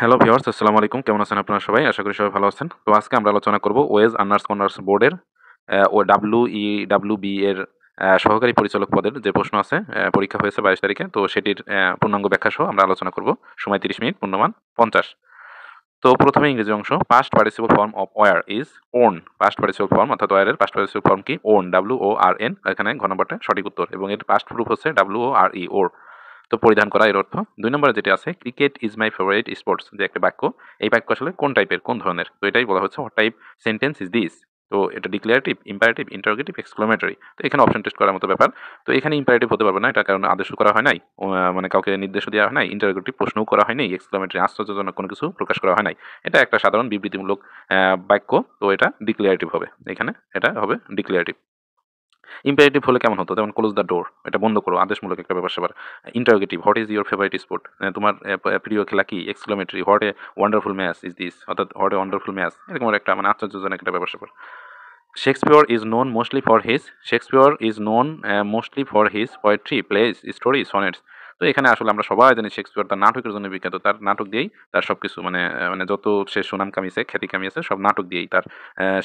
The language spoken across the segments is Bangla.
হ্যালো ভিউয়ার্স, আসসালামু আলাইকুম। কেমন আছেন আপনারা সবাই? আশা করি সবাই ভালো আছেন। তো আজকে আমরা আলোচনা করব ওয়েজ আর্নার্স কর্নার্স বোর্ডের ও WEWB এর সহকারী পরিচালক পদের যে প্রশ্ন আছে, পরীক্ষা হয়েছে 22 তারিখে। তো সেটির পূর্ণাঙ্গ ব্যাখ্যা সহ আমরা আলোচনা করব। সময় 30 মিনিট, পূর্ণমান 50। তো প্রথমে ইংরেজি অংশ। Past participle form of where is on. Past participle form অর্থাৎ ওয়্যার এর পাস্ট পার্টিসিপল ফর্ম কি? On, WORN। এখানে ঘ নম্বরটা সঠিক উত্তর এবং এর পাস্ট প্রুফ হচ্ছে WORE, ওর। তো পরিধান করা এর অর্থ। 2 নম্বরে যেটি আছে, cricket is my favourite sports, যে একটা বাক্য। এই বাক্য আসলে কোন টাইপের, কোন ধরনের? তো এটাই বলা হচ্ছে what type sentence is this. তো এটা ডিক্লারেটিভ, ইম্পারেটিভ, ইন্টারোগেটিভ, এক্সক্লেমেটরি। তো এখানে অপশন টেস্ট করার মতো ব্যাপার। তো এখানে ইম্পারেটিভ হতে পারবে না, এটা কারণ আদেশও করা হয় নাই, মানে কাউকে নির্দেশও দেওয়া হয় নাই, ইন্টারোগেটিভ প্রশ্নও করা হয়নি, এক্সক্লেমেটরি আশ্চর্যজনক কোনো কিছু প্রকাশ করা হয় নাই। এটা একটা সাধারণ বিবৃতিমূলক বাক্য। তো এটা ডিক্লারেটিভ হবে, এখানে এটা হবে ডিক্লারেটিভ। ইম্পারেটিভ হলে কেমন হতো? যেমন ক্লোজ দ্য ডোর, এটা বন্ধ করো, আদেশমূলক একটা ব্যাপার স্যাপার। Interrogative, what is your favourite sport, তোমার প্রিয় খেলা কি? Exclamatory, what a wonderful match is this, অর্থাৎ হোয়াট এ ওয়ান্ডারফুল ম্যাচ, এরকম একটা মানে আশ্চর্যজনক একটা ব্যাপার স্যাপার। Shakespeare is known mostly for his poetry, place, story, sonnets. তো এখানে আসলে আমরা সবাই জানি শেক্সপিয়র তার নাটকের জন্য বিখ্যাত। তার নাটক দিয়েই তার সবকিছু মানে মানে যত সে সুনাম কামিয়েছে, খ্যাতি কামিয়েছে, সব নাটক দিয়েই। তার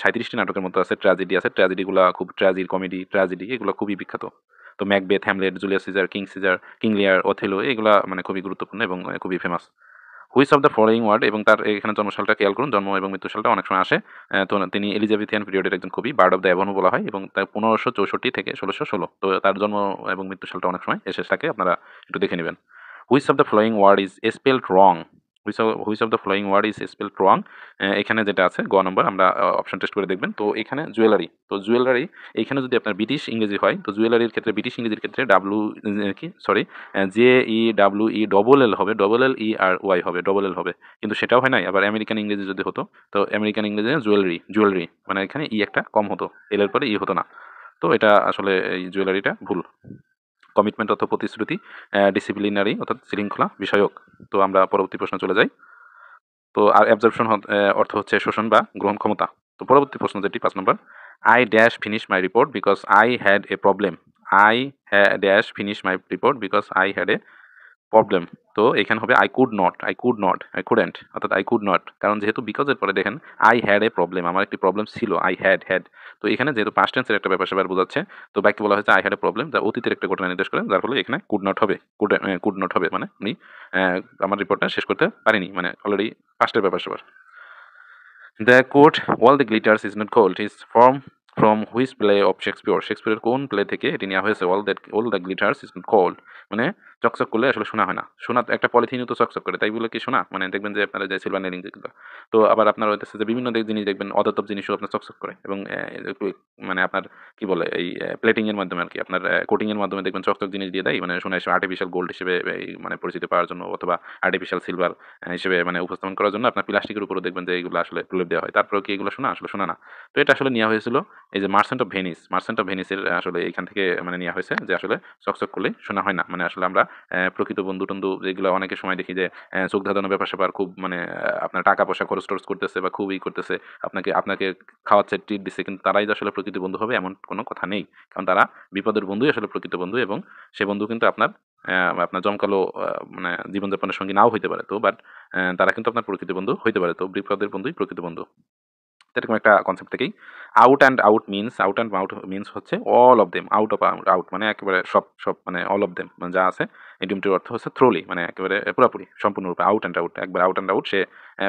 37টি নাটকের মতো আছে, ট্র্যাজেডি আছে। ট্র্যাজেডিগুলা খুব ট্র্যাজিক, কমেডি, ট্র্যাজেডি এগুলো খুবই বিখ্যাত। তো Macbeth, Hamlet, Julius Caesar, King Caesar, King Lear, Othello এগুলা মানে খুবই গুরুত্বপূর্ণ এবং খুবই famous. Which of the following word, এবং তার এখানে জন্মসালটা খেয়াল করুন, জন্ম এবং মৃত্যু সালটা অনেক সময় আসে। তো তিনি এলিজাবেথিয়ান পিরিয়ডের একজন কবি, বার্ড অফ দ্য অ্যাভনও বলা হয়, এবং তার 1564 থেকে 1616। তো তার জন্ম এবং মৃত্যু সালটা অনেক সময় এসে থাকে, আপনারা একটু দেখে নেবেন। Which of the following word is spelled wrong, which of the following word is spelled wrong. এখানে যেটা আছে গ নম্বর, আমরা অপশন টেস্ট করে দেখবেন। তো এখানে জুয়েলারি, তো জুয়েলারি এইখানে যদি আপনার ব্রিটিশ ইংরেজি হয়, তো জুয়েলারির ক্ষেত্রে, ব্রিটিশ ইংরেজির ক্ষেত্রে ডাব্লু কি সরি JEWELL হবে, LLERY হবে, ডবল এল হবে, কিন্তু সেটাও হয় নাই। আবার আমেরিকান ইংরেজি যদি হতো, তো আমেরিকান ইংরেজি জুয়েলারি, জুয়েলারি মানে এখানে একটা কম হতো, এল এর পরে হতো না। তো এটা আসলে এই জুয়েলারিটা ভুল। কমিটমেন্ট অর্থ প্রতিশ্রুতি, ডিসিপ্লিনারি অর্থাৎ শৃঙ্খলা বিষয়ক। তো আমরা পরবর্তী প্রশ্ন চলে যাই। তো আর অ্যাবজর্পশন অর্থ হচ্ছে শোষণ বা গ্রহণ ক্ষমতা। তো পরবর্তী প্রশ্ন যেটি 5 নম্বর, I dash finish my report because I had a problem. I dash finish my report because I had a problem. তো এখানে হবে I could not, I couldn't, অর্থাৎ আই কুড নট, কারণ যেহেতু বিকজের পরে দেখেন আই হ্যাড এ প্রবলেম, আমার একটি প্রবলেম ছিল, আই হ্যাড। তো এখানে যেহেতু পাস্ট টেন্সের একটা ব্যাপার স্যাপার বোঝাচ্ছে, তো বাক্যে বলা হয়েছে আই হ্যাড এ প্রবলেম, যা অতীতের একটা ঘটনা নির্দেশ করে, যার ফলে এখানে কুড নট হবে। কুড নট হবে মানে উনি আমার রিপোর্টটা শেষ করতে পারিনি, মানে অলরেডি পাস্টের ব্যাপার স্যাপার। The quote all the glitters is not gold is from which play of Shakespeare, শেক্সপিয়রের কোন প্লে থেকে এটি নেওয়া হয়েছে? All the glitters is not gold মানে চকচক করলে আসলে শোনা হয় না। শোনা তো একটা পলিথিনও তো চকচক করে, তাই বলে কি শোনা? মানে দেখবেন যে আপনারা যে সিলভার নেলিং যেগুলো, তো আবার আপনার হইতেছে যে বিভিন্ন জিনিস দেখবেন, অধাতব জিনিসও আপনার চকচক করে, এবং মানে আপনার কি বলে এই প্লেটিং এর মাধ্যমে আর কি, আপনার কোটিং এর মাধ্যমে দেখবেন চকচক জিনিস দিয়ে দেয়, মানে শোনা হিসেবে আর্টিফিশিয়াল গোল্ড হিসেবে মানে পরিচিতি পাওয়ার জন্য, অথবা আর্টিফিশিয়াল সিলভার হিসেবে মানে উপস্থাপন করার জন্য আপনার প্লাস্টিকের উপরও দেখবেন যে এইগুলো আসলে প্রলেপ দেওয়া হয়। তারপরেও কি এগুলো শোনা? আসলে শোনা না। তো এটা আসলে নেওয়া হয়েছিল এই যে মার্চেন্ট অফ ভেনিসের আসলে এখান থেকে মানে নেওয়া হয়েছে, যে আসলে চকচক করলে শোনা হয় না। মানে আসলে আমরা প্রকৃত বন্ধু টন্ধু যেগুলো অনেকের সময় দেখি যে চোখ ধাঁধানো ব্যাপার স্যাপার খুব মানে আপনার টাকা পয়সা খরচ টরচ করতেছে বা খুব করতেছে, আপনাকে আপনাকে খাওয়াচ্ছে, ট্রিট দিচ্ছে, কিন্তু তারাই যে আসলে প্রকৃত বন্ধু হবে এমন কোনো কথা নেই। কারণ তারা বিপদের বন্ধুই আসলে প্রকৃত বন্ধু, এবং সে বন্ধু কিন্তু আপনার আপনার জমকালো মানে জীবনযাপনের সঙ্গী নাও হইতে পারে। তো বাট তারা কিন্তু আপনার প্রকৃত বন্ধু হইতে পারে। তো বিপদের বন্ধুই প্রকৃত বন্ধু। এরকম একটা কনসেপ্ট থেকেই আউট অ্যান্ড আউট মিনস হচ্ছে all of them, out of out মানে একেবারে সব সব মানে অল অফ দেম মানে যা আছে। ইডিয়মটির অর্থ হচ্ছে থ্রোলি, মানে একেবারে পুরাপুরি সম্পূর্ণরূপে। আউট অ্যান্ড আউট, একবার আউট অ্যান্ড আউট, সে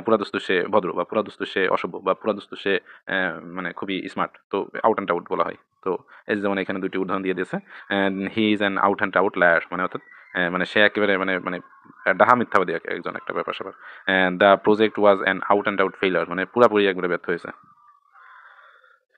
পুরাদস্তু সে ভদ্র, বা পুরাদস্তু সে অসভ্য, বা পুরাদস্তু সে মানে খুবই স্মার্ট। তো আউট অ্যান্ড আউট বলা হয়। তো এই যে যেমন এখানে দুইটি উদাহরণ দিয়ে দিয়েছে, he is an out and out liar, মানে অর্থাৎ মানে সে একেবারে মানে মানে ডাহা মিথ্যাবাদী একজন, একটা ব্যাপার স্যাপার। The project was an out and out failure, মানে পুরাপুরি একবারে ব্যর্থ হয়েছে।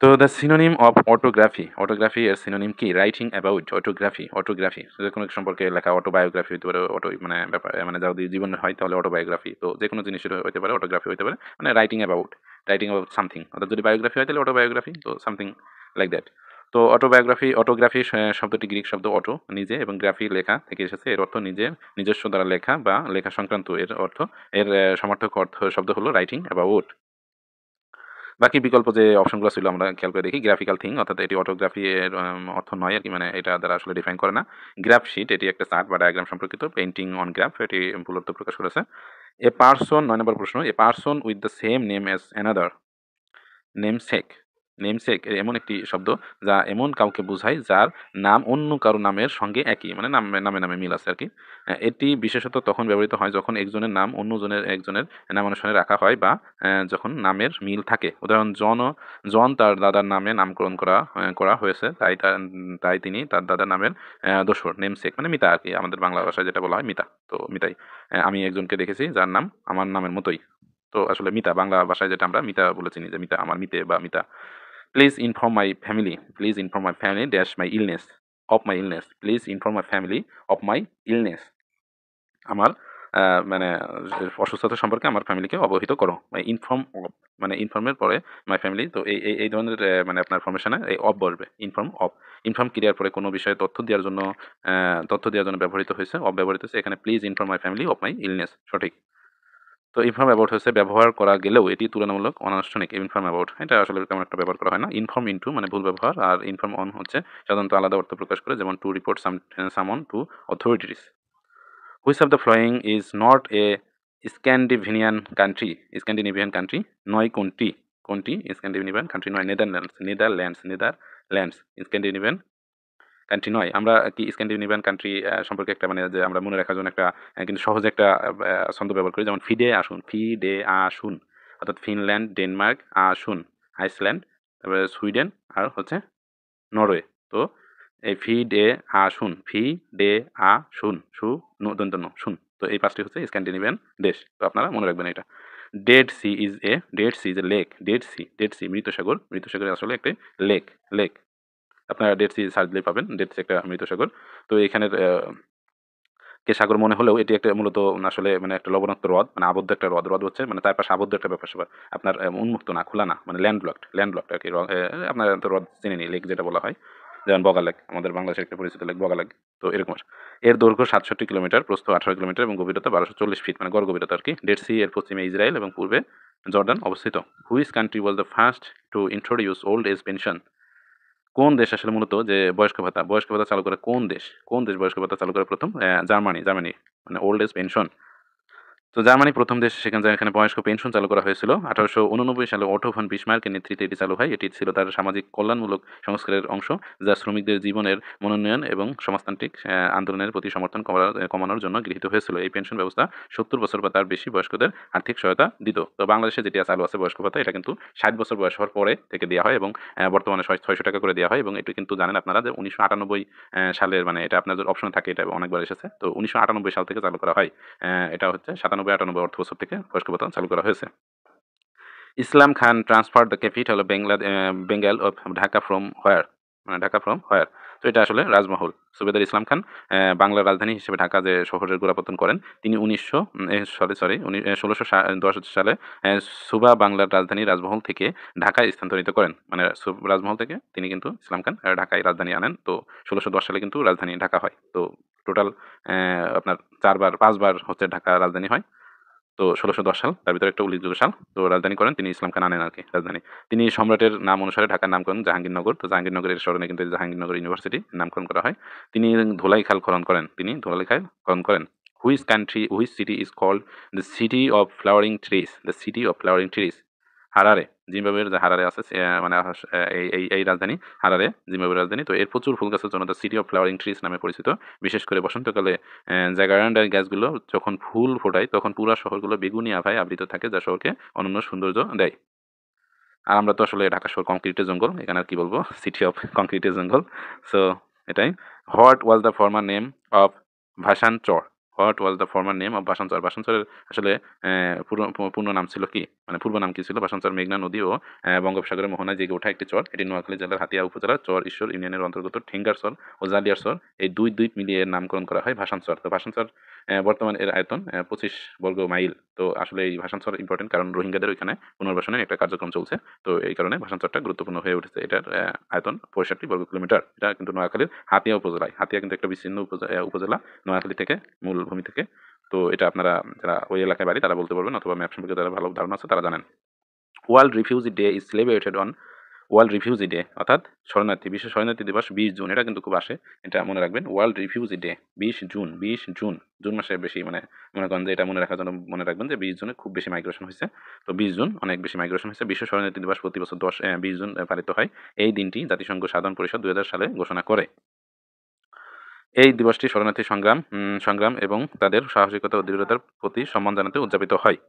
তো দ্য সিনোনিম অফ অটোগ্রাফি, অটোগ্রাফি এর সিনোনিম কি? রাইটিং অ্যাবাউট, অটোগ্রাফি যে কোনো সম্পর্কে লেখা, অটোবায়োগ্রাফি হতে পারে, অটো মানে ব্যাপার মানে যদি জীবন হয় তাহলে অটোবায়োগ্রাফি। তো যে কোনো জিনিসের হতে পারে, অটোগ্রাফি হতে পারে, মানে রাইটিং অ্যাবাউট সামথিং। অর্থাৎ যদি বায়োগ্রাফি হয় তাহলে অটোবায়োগ্রাফি, তো সামথিং লাইক দ্যাট। তো অটোগ্রাফি শব্দটি গ্রিক শব্দ অটো নিজে, এবং গ্রাফি লেখা থেকে এসেছে। এর অর্থ নিজস্ব দ্বারা লেখা বা লেখা সংক্রান্ত। এর অর্থ এর সমার্থক অর্থ শব্দ হলো রাইটিং অ্যাবাউট। বাকি বিকল্প যে অপশনগুলো ছিল আমরা খেয়াল করে দেখি। গ্রাফিক্যাল থিং, অর্থাৎ এটি অটোগ্রাফি এর অর্থ নয় আর কি, মানে এটা দ্বারা আসলে ডিফাইন করে না। গ্রাফ শিট, এটি একটা চার্ট বা ডায়াগ্রাম সম্পর্কিত। পেইন্টিং অন গ্রাফ, এটি ভুল অর্থ প্রকাশ করেছে। এ পার্সন 9 নম্বর প্রশ্ন, a person with the same name as another namesake. Namesake এমন একটি শব্দ যা এমন কাউকে বোঝায় যার নাম অন্য কারো নামের সঙ্গে একই, মানে নামে মিল আছে আরকি। এটি বিশেষত তখন ব্যবহৃত হয় যখন একজনের নাম একজনের নামানুসারে রাখা হয় বা যখন নামের মিল থাকে। উদাহরণ জন তার দাদার নামে নামকরণ করা হয়েছে, তাই তিনি তার দাদার নামের দোসর, নেমসেক মানে মিতা আরকি। আমাদের বাংলা ভাষায় যেটা বলা হয় মিতা। তো মিতাই। আমি একজনকে দেখেছি যার নাম আমার নামের মতোই। তো আসলে মিতা বাংলা ভাষায় যেটা আমরা মিতা বলে চিনি, যে মিতা আমার মিতে বা Mita. Please inform my family dash my illness of my illness please inform my family of my illness আমার মানে অসুস্থতা সম্পর্কে আমার ফ্যামিলিকে অবহিত করো। মানে ইনফর্ম অফ, মানে ইনফর্মের পরে মাই ফ্যামিলি, তো এই ধরনের মানে আপনার ফরমেশনে এই অফ বলবে। ইনফর্ম ক্রিয়ার পরে কোনো বিষয়ে তথ্য দেওয়ার জন্য ব্যবহৃত হয়েছে, অফ ব্যবহৃত হয়েছে এখানে। Please inform my family of my illness সঠিক। তো ইনফর্ম অ্যাবাউট হচ্ছে ব্যবহার করা গেলেও এটি তুলনামূলক অনানুষ্ঠানিক। ইনফর্ম অ্যাবাউট এটা আসলে তেমন একটা ব্যবহার করা হয় না। ইনফর্ম ইনটু মানে ভুল ব্যবহার, আর ইনফর্ম অন হচ্ছে সাধারণত আলাদা অর্থ প্রকাশ করে, যেমন to report summon to authorities. Which of the following is not a Scandinavian country নয় কোনটি স্ক্যান্ডিনেভিয়ান কান্ট্রি নয়? নেদারল্যান্ডস স্ক্যান্ডিনেভিয়ান কান্ট্রি নয়। আমরা কি স্ক্যান্ডিনেভিয়ান কান্ট্রি সম্পর্কে একটা মানে যে আমরা মনে রাখার জন্য একটা কিন্তু সহজে একটা ছন্দ ব্যবহার করি, যেমন ফিডে আসুন, অর্থাৎ ফিনল্যান্ড, ডেনমার্ক, আসুন, আইসল্যান্ড, তারপরে সুইডেন, আর হচ্ছে নরওয়ে। তো এই ফি ডে আসুন, দন্ত ন শুন। তো এই পাঁচটি হচ্ছে স্ক্যান্ডিনেভিয়ান দেশ। তো আপনারা মনে রাখবেন এটা। Dead sea is a lake. Dead sea মৃত সাগর। মৃত সাগর আসলে একটি লেক। আপনারা ডেড সি সার্চ দিলেই পাবেন। ডেড সি একটা মৃত সাগর। তো এখানের কে সাগর মনে হলেও এটি একটা মূলত আসলে মানে একটা লবণাক্ত হ্রদ, মানে আবদ্ধ একটা হ্রদ হচ্ছে মানে চারপাশে আবদ্ধ একটা ব্যাপার-স্যাপার। আপনার উন্মুক্ত না, খোলা না, মানে ল্যান্ডলকড আরকি। আপনার তো হ্রদ চিনেনই, লেক যেটা বলা হয়। যেমন বগা লেক, আমাদের বাংলাদেশের একটা পরিচিত লেক বগা লেক। তো এরকম। এর দৈর্ঘ্য ৬৭ কিলোমিটার, প্রস্থ ১৮ কিলোমিটার এবং গভীরতা ১২৪০ ফিট, মানে গড় গভীরতা আরকি। ডেড সি এর পশ্চিমে ইসরায়েল এবং পূর্বে জর্ডান অবস্থিত। Which country was the first to introduce old age pension? কোন দেশ আসলে মূলত যে বয়স্ক ভাতা চালু করে কোন দেশ বয়স্ক ভাতা চালু করে প্রথম? জার্মানি মানে ওল্ড এজ পেনশন। তো জার্মানি প্রথম দেশ এখানে বয়স্ক পেনশন চালু করা হয়েছিল। ১৮৮৯ সালে অটো ভন বিসমার্কের নেতৃত্বে এটি চালু হয়। এটি ছিল তার সামাজিক কল্যাণমূলক সংস্কারের অংশ, যা শ্রমিকদের জীবনের মনোন্নয়ন এবং সমাজতান্ত্রিক আন্দোলনের প্রতি সমর্থন কমানোর জন্য গৃহীত হয়েছিল। এই পেনশন ব্যবস্থা ৭০ বছর বা তার বেশি বয়স্কদের আর্থিক সহায়তা দিত। তো বাংলাদেশে যেটি চালু আছে বয়স্ক ভাতা, এটা কিন্তু ৬০ বছর বয়স হওয়ার পরে থেকে দেওয়া হয় এবং বর্তমানে ৬০০ টাকা করে দেওয়া হয়। এবং এটি কিন্তু জানেন আপনারা যে ১৯৯৮ সালের, মানে এটা আপনাদের অপশনে থাকে, এটা অনেকবার এসেছে। তো ১৯৯৮ সাল থেকে চালু করা হয়। এটা হচ্ছে ৯৭-৯৮ অর্থবছর থেকে বয়স্ক ভাতা চালু করা হয়েছে। Islam Khan transfer the capital of Bengal of Dhaka from where? মানে ঢাকা ফ্রম হোয়ার? তো এটা আসলে রাজমহল। সুবেদার ইসলাম খান বাংলার রাজধানী হিসেবে ঢাকা যে শহরের গোড়াপত্তন করেন, তিনি ১৬১০ সালে সুবা বাংলার রাজধানী রাজমহল থেকে ঢাকায় স্থানান্তরিত করেন। মানে রাজমহল থেকে তিনি কিন্তু ইসলাম খান ঢাকায় রাজধানী আনেন। তো ১৬১০ সালে কিন্তু রাজধানী ঢাকা হয়। তো টোটাল আপনার ৫ বার হচ্ছে ঢাকা রাজধানী হয়। তো ১৬১০ সাল তার ভিতরে একটা উল্লেখযোগ্য সাল। তো রাজধানী করেন তিনি, ইসলাম খান আনেন আরকি রাজধানী। তিনি সম্রাটের নাম অনুসারে ঢাকার নামকরণ জাহাঙ্গীরনগর। তো জাহাঙ্গীরনগরের স্মরণে কিন্তু জাহাঙ্গীরনগর ইউনিভার্সিটি নামকরণ করা হয়। তিনি ধোলাই খাল খনন করেন। Which city is called the city of flowering trees? Harare, জিম্বাবুয়ের যে হারারে আছে মানে এই রাজধানী হারারে, জিম্বাবুয়ের রাজধানী। তো এর প্রচুর ফুল গাছের জন্য the city of flowering trees নামে পরিচিত। বিশেষ করে বসন্তকালে জাকারান্ডার গাছগুলো যখন ফুল ফোটায় তখন পুরা শহরগুলো বেগুনি আভায় আবৃত থাকে, যা শহরকে অনন্য সৌন্দর্য দেয়। আর আমরা তো আসলে ঢাকা শহর কংক্রিটের জঙ্গল, এখানে আর কি বলবো, সিটি অফ কংক্রিটের জঙ্গল। সো এটাই। What was the former name of Bhasanchar? ভাসানচরের আসলে পূর্ণ নাম ছিল কি, মানে পূর্ব নাম কি ছিল? ভাসানচর মেঘনা নদী ও বঙ্গোপসাগরের মোহনায় জেগে ওঠা একটি চর। এটি নোয়াখালী জেলার হাতিয়া উপজেলার চর ঈশ্বর ইউনিয়নের অন্তর্গত ঠেঙ্গার চর ও জালিয়ার চর, এই দুই মিলিয়ে এর নামকরণ করা হয় ভাসানচর। তো ভাসানচর বর্তমান এর আয়তন ২৫ বর্গ মাইল। তো আসলে এই ভাসানচর ইম্পর্টেন্ট, কারণ রোহিঙ্গাদের ওইখানে পুনর্বাসনের একটা কার্যক্রম চলছে। তো এই কারণে ভাসানচরটা গুরুত্বপূর্ণ হয়ে উঠেছে। এটার আয়তন ৬৫ বর্গ কিলোমিটার। এটা কিন্তু নোয়াখালীর হাতিয়া উপজেলায়। হাতিয়া কিন্তু একটা বিচ্ছিন্ন উপজেলা নোয়াখালী থেকে, মূল ভূমি থেকে। তো এটা আপনারা যারা ওই এলাকায় বাড়ি তারা বলতে পারবেন, অথবা ম্যাপ সম্পর্কে যারা ভালো ধারণা আছে তারা জানেন। World refugee day is celebrated on world refugee day অর্থাৎ শরণার্থী, বিশ্ব শরণার্থী দিবস 20 জুন, এটা কিন্তু খুব আসে, এটা মনে রাখবেন। World refugee day 20 June, 20 June, June মাসে বেশি মানে মনে করেন যে এটা মনে রাখার জন্য মনে রাখবেন যে 20 জুনে খুব বেশি মাইগ্রেশন হয়েছে। তো 20 জুন অনেক বেশি মাইগ্রেশন হয়েছে। বিশ্ব শরণার্থী দিবস প্রতি বছর 20 জুন পালিত হয়। এই দিনটি জাতিসংঘ সাধারণ পরিষদ 2000 সালে ঘোষণা করে। এই দিবসটি শরণার্থী সংগ্রাম এবং তাদের সাহসিকতা ও দৃঢ়তার প্রতি সম্মান জানাতে উদযাপিত হয়।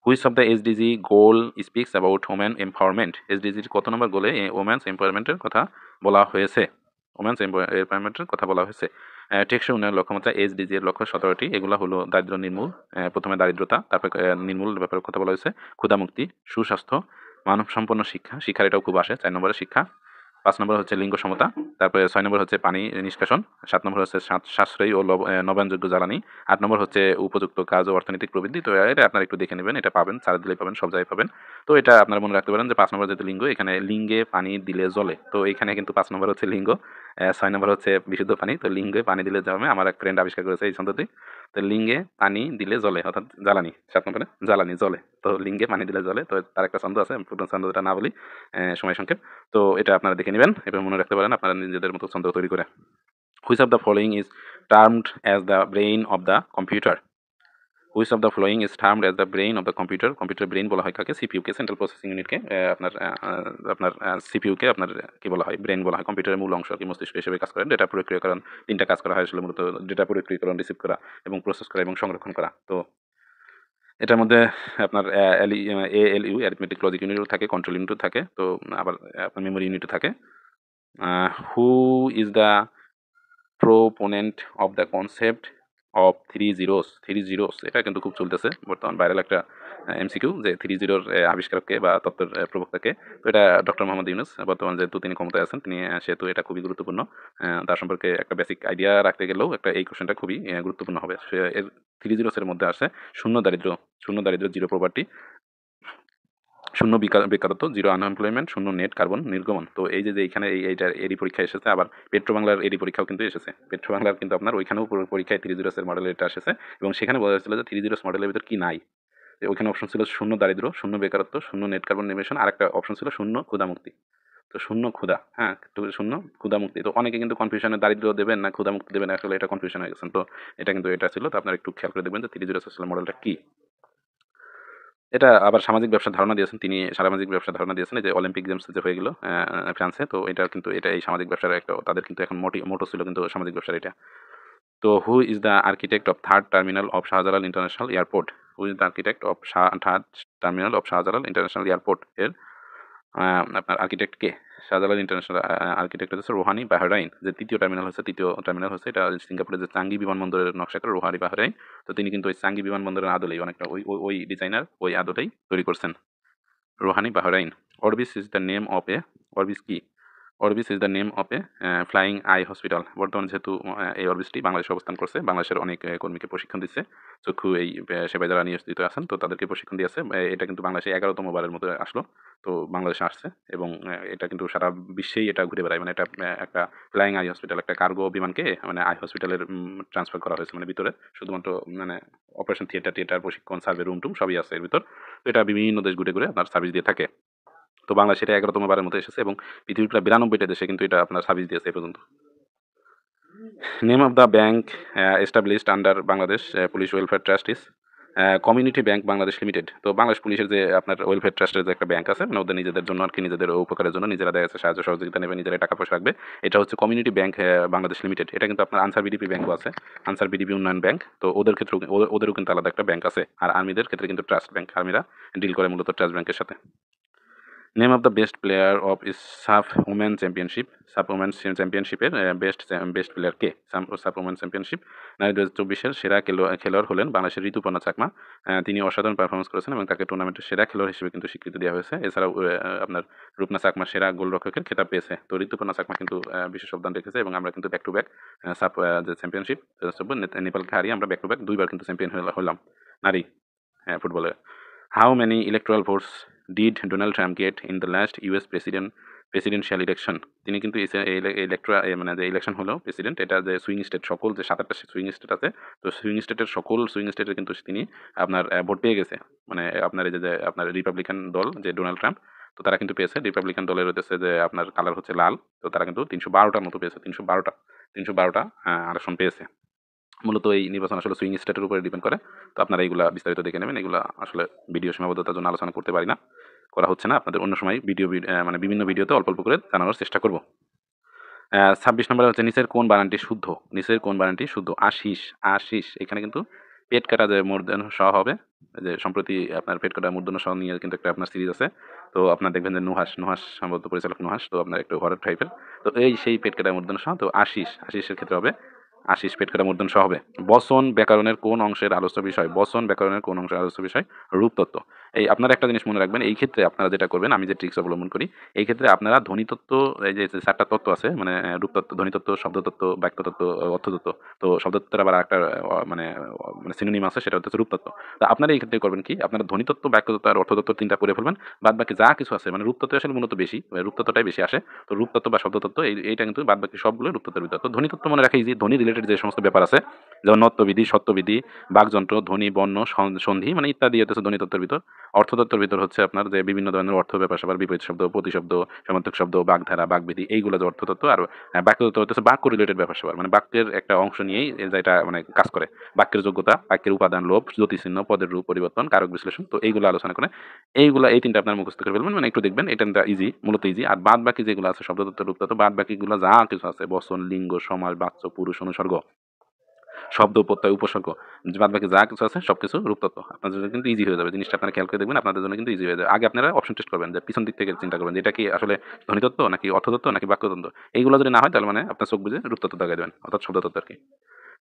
Which of the SDG goal speaks about women empowerment? এসডিজির কত নম্বর গোলে ওমেন্স এম্পাওয়ারমেন্টের কথা বলা হয়েছে? ওমেন্স এম্পাওয়ারমেন্টের কথা বলা হয়েছে। টেকসই উন্নয়ন লক্ষ্যমাত্রা এসডিজি এর লক্ষ্য 17টি। এগুলো হলো দারিদ্র্য নির্মূল, প্রথমে দারিদ্রতা, তারপরে নির্মূল ব্যাপারে কথা বলা হয়েছে, ক্ষুধামুক্তি, সুস্বাস্থ্য, মানবসম্পন্ন শিক্ষা, শিক্ষার এটাও খুব আসে, 4 নম্বরে শিক্ষা, 5 নম্বর হচ্ছে লিঙ্গ সমতা, তারপরে 6 নম্বর হচ্ছে পানি নিষ্কাশন, 7 নম্বর হচ্ছে সাশ্রয়ী ও নবায়নযোগ্য জ্বালানি, 8 নম্বর হচ্ছে উপযুক্ত কাজ ও অর্থনৈতিক প্রবৃদ্ধি। তো এটা আপনারা একটু দেখে নেবেন, এটা পাবেন, চার দিলেই পাবেন, সব জায়গায় পাবেন। তো এটা আপনারা মনে রাখতে পারেন যে 5 নম্বর যেহেতু লিঙ্গ, এখানে লিঙ্গে পানি দিলে জ্বলে, তো এখানে কিন্তু 5 নম্বর হচ্ছে লিঙ্গ, 6 নম্বর হচ্ছে বিশুদ্ধ পানি। তো লিঙ্গে পানি দিলে জমে, আমার এক ফ্রেন্ড আবিষ্কার করেছে এই ছন্দটি। তো লিঙ্গে পানি দিলে জ্বলে অর্থাৎ জ্বালানি, 7 নম্বরে জ্বালানি জ্বলে, তো লিঙ্গে পানি দিলে জ্বলে। তো তার একটা ছন্দ আছে, পুরো ছন্দটা না বলি সময় সংক্ষেপ। তো এটা আপনারা দেখে নেবেন, এবার মনে রাখতে পারেন আপনারা নিজেদের মতো ছন্দ তৈরি করে। Which of the following is termed as the brain of the computer? Which of the following is termed as the brain of the computer? Computer brain বলা হয় কাকে? সিপিইউকে, সেন্ট্রাল প্রসেসিং ইউনিটকে। আপনার সিপিইউকে আপনার কি বলা হয়? ব্রেইন বলা হয়। কম্পিউটারের মূল অংশ কি মস্তিষ্ক হিসেবে কাজ করেন। ডেটা প্রক্রিয়াকরণ, 3টা কাজ করা হয় আসলে মূলত, ডেটা প্রক্রিয়াকরণ, রিসিভ করা এবং প্রসেস করা এবং সংরক্ষণ করা। তো এটার মধ্যে আপনার এএলইউ, অ্যারিথমেটিক লজিক ইউনিটও থাকে, কন্ট্রোল ইউনিটও থাকে, তো আবার আপনার মেমোরি ইউনিটও থাকে। Who is the proponent of the concept of three zeros? Three zeros এটা কিন্তু খুব চলতেছে বর্তমান, ভাইরাল একটা এমসিকিউ, যে 3 জিরোর আবিষ্কারককে বা তত্ত্বের প্রবক্তাকে। তো এটা ডক্টর মোহাম্মদ ইউনুস, বর্তমান যেহেতু তিনি ক্ষমতায় আছেন, তিনি সেহেতু এটা খুবই গুরুত্বপূর্ণ। তার সম্পর্কে একটা বেসিক আইডিয়া রাখতে গেলেও একটা এই কোশ্চেনটা খুবই গুরুত্বপূর্ণ হবে। এর 3 জিরোসের মধ্যে আছে শূন্য দারিদ্র, শূন্য দারিদ্র, জিরো প্রপার্টি, শূন্য বেকারত্ব, জিরো আনএমপ্লয়মেন্ট, শূন্য নেট কার্বন নির্গমন। তো এই যে এইখানে এইটার এডি পরীক্ষা এসেছে, আবার পেট্রো বাংলার এডি পরীক্ষাও কিন্তু এসেছে। পেট্রো বাংলার কিন্তু আপনার ওইখানেও পরীক্ষায় 3 জিরোসের মডেল এটা এসেছে, এবং সেখানে বলা হয়েছিল যে 3 জিরোস মডেলের ভিতর কি নাই। ওইখানে অপশন ছিল শূন্য দারিদ্র, শূন্য বেকারত্ব, শূন্য নেট কার্বন নির্গমন, আর একটা অপশন ছিল শূন্য ক্ষুধামুক্তি। তো শূন্য ক্ষুধা, হ্যাঁ, তো শূন্য ক্ষুধামুক্তি। তো অনেকে কিন্তু কনফিউশনে দারিদ্র দেবেন না ক্ষুধামুক্তি দেবেন, আসলে এটা কনফিউশন হয়ে গেছেন। তো এটা কিন্তু এটা ছিল। তো আপনারা একটু খেয়াল করে দেখবেন যে 3 জিরোস আসলে মডেলটা কি। এটা আবার সামাজিক ব্যবসার ধারণা দিয়েছেন তিনি, সামাজিক ব্যবসার ধারণা দিয়েছেন এই যে অলিম্পিক গেমস যে হয়ে গেল ফ্রান্সে। তো এটা কিন্তু এটা এই সামাজিক ব্যবসার একটা, তাদের কিন্তু এখন মোটো ছিল কিন্তু সামাজিক ব্যবসার এটা। তো হু is the architect of third terminal of Shahjalal international airport? Who is the architect of third terminal of Shahjalal international airport এর আপনার আর্কিটেক্ট কে? শাহজালাল ইন্টারন্যাশনাল আর্কিটেক্ট হচ্ছে রোহানি বাহরাইন। যে তৃতীয় টার্মিনাল হচ্ছে এটা সিঙ্গাপুরের যে চাঙ্গি বিমানবন্দরের নকশা করে রোহানি বাহরাইন। তো তিনি কিন্তু ওই চাঙ্গি বিমানবন্দরের আদলেই অনেকটা ওই ডিজাইনার ওই আদলেই তৈরি করছেন, Rouhani Bahrain. Orbis is the name of a, Orbis কি? Orbis is the name of a flying eye hospital. বর্তমান যেহেতু এই অরবিসটি বাংলাদেশে অবস্থান করছে, বাংলাদেশের অনেক কর্মীকে প্রশিক্ষণ দিচ্ছে, চক্ষু এই সেবায় যারা নিয়োজিত আছেন তো তাদেরকে প্রশিক্ষণ দিয়েছে। এটা কিন্তু বাংলাদেশে 11তম বারের মতো আসলো, তো বাংলাদেশে আসছে, এবং এটা কিন্তু সারা বিশ্বেই এটা ঘুরে বেড়ায়। মানে এটা একটা ফ্লাইং আই হসপিটাল, একটা কার্গো বিমানকে মানে আই হসপিটালের ট্রান্সফার করা হয়েছে, মানে ভিতরে শুধুমাত্র মানে অপারেশন থিয়েটার প্রশিক্ষণ, সার্ভে রুম টুম সবই আছে এর ভিতর। তো এটা বিভিন্ন দেশ ঘুরে ঘুরে আপনার সার্ভিস দিয়ে থাকে। তো বাংলাদেশে এটা 11তম বারের মতো এসেছে, এবং পৃথিবীর প্রায় 92টা দেশে কিন্তু এটা আপনার সার্ভিস দিয়েছে এ পর্যন্ত। Name of the bank established under Bangladesh police welfare trust is community bank Bangladesh limited. তো বাংলাদেশ পুলিশের যে আপনার ওয়েলফেয়ার ট্রাস্টের যে একটা ব্যাংক আছে, মানে ওদের নিজেদের জন্য আর কি, নিজেদের উপকারের জন্য নিজেরা দেখা যাচ্ছে সাহায্য সহযোগিতা নেবে, নিজেরা টাকা পয়সা রাখবে, এটা হচ্ছে কমিউনিটি ব্যাংক বাংলাদেশ লিমিটেড। এটা কিন্তু আপনার আনসার বিডিপি ব্যাংকও আছে, আনসার বিডিপি উন্নয়ন ব্যাংক। তো ওদের ক্ষেত্রেও ওদেরও কিন্তু আলাদা একটা ব্যাংক আছে। আর আর্মিদের ক্ষেত্রে কিন্তু ট্রাস্ট ব্যাংক, আর্মিরা ডিল করে মূলত ট্রাস্ট ব্যাংকের সাথে। Name of the best player of this SAFF women championship. SAFF women চ্যাম্পিয়নশিপের বেস্ট প্লেয়ার কে? সাফ উমেন চ্যাম্পিয়নশিপ নারী 2024-এর সেরা খেলোয়াড় হলেন বাংলাদেশের ঋতুপর্ণা চাকমা। তিনি অসাধারণ পারফরমেন্স করেছেন এবং তাকে টুর্নামেন্টের সেরা খেলোয়াড় হিসেবে কিন্তু স্বীকৃতি দেওয়া হয়েছে। এছাড়াও আপনার রূপনা চাকমা সেরা গোলরক্ষকের খেতাব পেয়েছে। তো ঋতুপর্ণা চাকমা কিন্তু বিশেষ অবদান রেখেছে, এবং আমরা কিন্তু ব্যাক টু ব্যাক সাফ যে চ্যাম্পিয়নশিপ নেপালকে হারিয়ে আমরা ব্যাক টু ব্যাক 2বার কিন্তু চ্যাম্পিয়ন হলাম নারী ফুটবলে। How many electoral votes did Donald Trump get in the last US presidential election? তিনি কিন্তু মানে যে ইলেকশন হলো প্রেসিডেন্ট, এটা যে সুইং স্টেট, সকল যে 7-8টা সুইং স্টেট আছে, তো সুইং স্টেটের সকল সুইং স্টেটের কিন্তু তিনি আপনার ভোট পেয়ে গেছে। মানে আপনার এই যে আপনার রিপাবলিকান দল যে ডোনাল্ড ট্রাম্প, তো তারা কিন্তু পেয়েছে রিপাবলিকান দলের হতেছে যে আপনার কালার হচ্ছে লাল, তো তারা কিন্তু 312টার মতো পেয়েছে, 312টা আসন পেয়েছে। মূলত এই নির্বাচন আসলে সুইং স্টেটের উপরে ডিপেন্ড করে। তো আপনারা এইগুলা বিস্তারিত দেখে নেবেন। এগুলা আসলে ভিডিও সীমাবদ্ধতার জন্য আলোচনা করতে পারি না, করা হচ্ছে না। আপনাদের অন্য সময় মানে বিভিন্ন ভিডিওতে অল্প অল্প করে জানানোর চেষ্টা করব। 26 নম্বরে হচ্ছে নিচের কোন বানানটি শুদ্ধ? নিচের কোন বানানটি শুদ্ধ? আশিস, আশিস। এখানে কিন্তু পেট কাটা যে মূর্ধন্য ষ হবে, যে সম্প্রতি আপনার পেট কাটা মূর্ধন্য ষ নিয়ে কিন্তু একটা আপনার সিরিজ আছে। তো আপনার দেখবেন যে নুহাস, নুহাস সম্ভবত পরিচালক নুহাস, তো আপনার একটু হরর টাইপের। তো এই সেই পেট কাটা মূর্ধন্য ষ, তো আশিস, আশিসের ক্ষেত্রে হবে আশিস পেট কাটা মূর্ধন্য ষ হবে। বচন ব্যাকরণের কোন অংশের আলোচ্য বিষয়? বচন ব্যাকরণের কোন অংশের আলোচ্য বিষয়? রূপতত্ত্ব। এই আপনারা একটা জিনিস মনে রাখবেন, এই ক্ষেত্রে আপনারা যেটা করবেন, আমি যে ট্রিক্স অবলম্বন করি, এই ক্ষেত্রে আপনারা ধ্বনিতত্ত্ব, এই যে 4টা তত্ত্ব আছে, মানে রূপতত্ত্ব, ধ্বনিতত্ত্ব, শব্দতত্ত্ব, বাক্যতত্ত্ব, অর্থতত্ত্ব। তো শব্দতত্ত্বের আবার একটা মানে সিনোনিম আছে, সেটা হচ্ছে রূপতত্ত্ব। তো আপনারা এই ক্ষেত্রে করবেন কি, আপনারা ধ্বনিতত্ত্ব, বাক্যতত্ত্ব আর অর্থতত্ত্ব 3টা পড়ে ফেলবেন। বাদ বাকি যা কিছু আছে, মানে রূপতত্ত্ব আসলে মূলত বেশি, রূপতত্ত্বটাই বেশি আসে। তো রূপতত্ত্ব বা শব্দতত্ত্ব এইটা কিন্তু বাদ বাকি সবগুলো রূপতত্ত্বের ভিতর। তো ধ্বনিতত্ত্ব মনে রাখা ইজি, ধ্বনি রিলেটেড যে সমস্ত ব্যাপার আছে, যেমন নত্যবিধি, সত্যবিধি, বাকযন্ত্র, ধ্বনি, বর্ণ, সন্ধি, মানে ইত্যাদি হচ্ছে ধ্বনিতত্ত্বের ভিতর। অর্থতত্ত্বের ভিতর হচ্ছে আপনার যে বিভিন্ন ধরনের অর্থ ব্যাপার স্যাপার, বিপরীত শব্দ, প্রতিশব্দ, সমার্থক শব্দ, বাগধারা, বাগবিধি, এইগুলো যে অর্থতত্ত্ব। আর বাক্যতত্ত্ব হচ্ছে বাক্য রিলেটেড ব্যাপার স্যাপার, মানে বাক্যের একটা অংশ নিয়েই যেটা মানে কাজ করে। বাক্যের যোগ্যতা, বাক্যের উপাদান, লোপ, জ্যোতিচিহ্ন, পদের রূপ পরিবর্তন, কারক বিশ্লেষণ, তো এইগুলো আলোচনা করে। এই 3টা আপনার মুখস্থ করে ফেলবেন, মানে একটু দেখবেন, এটা ইজি, মূলত ইজি। আর বাদ বাকি যেগুলো আছে শব্দতত্ত্ব, রূপতত্ত্ব, বাদ বাকিগুলো যা কিছু আছে, বচন, লিঙ্গ, সমাস, বাচ্য, পুরুষ, অনুসর্গ, শব্দ, প্রত্যয়, উপসর্গ, বাদ বাকি যা কিছু আছে সবকিছু রূপতত্ত্ব। আপনাদের জন্য কিন্তু ইজি হয়ে যাবে জিনিসটা, আপনারা খেয়াল করে দেখবেন, আপনাদের জন্য কিন্তু ইজি হয়ে যাবে। আগে আপনারা অপশন টেস্ট করবেন, যে পিছন দিক থেকে চিন্তা করবেন যে এটা কি আসলে ধ্বনিতত্ত্ব নাকি অর্থতত্ত্ব নাকি বাক্যতত্ত্ব। এইগুলো যদি না হয়, তাহলে মানে আপনার চোখ বুঝে রূপতত্ত্ব দাগাই দেবেন, অর্থাৎ শব্দতত্ত্ব আর কি।